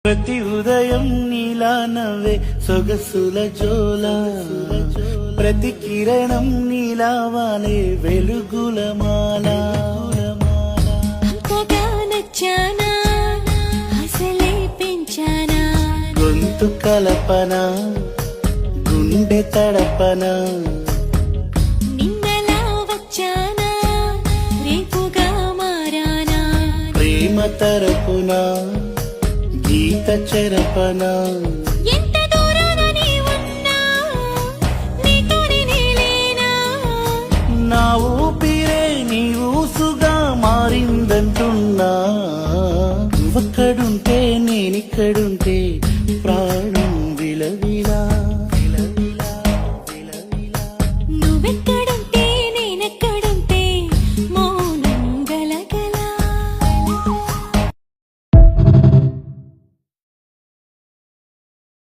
ప్రతి ఉదయం నీలా నవ్వే సొగసుల జోల, ప్రతి కిరణం నీలా వాలే వెలుగుల మాల. అంతగా నచ్చానా అసలే పెంచానా, గొంతు కలపన గుండె తడపన, నిన్నలా వచ్చానా రేపుగా మారానా, ప్రేమ తరపున గీత చెరపన. ఎంత దూరాన నీ ఉన్నా నీతోనే నేలేనా, నా ఊపిరే నీ ఊసుగా మారిందంటున్నా. నువ్వక్కడుంటే నేనిక్కడుంటే ప్రాణం విలవి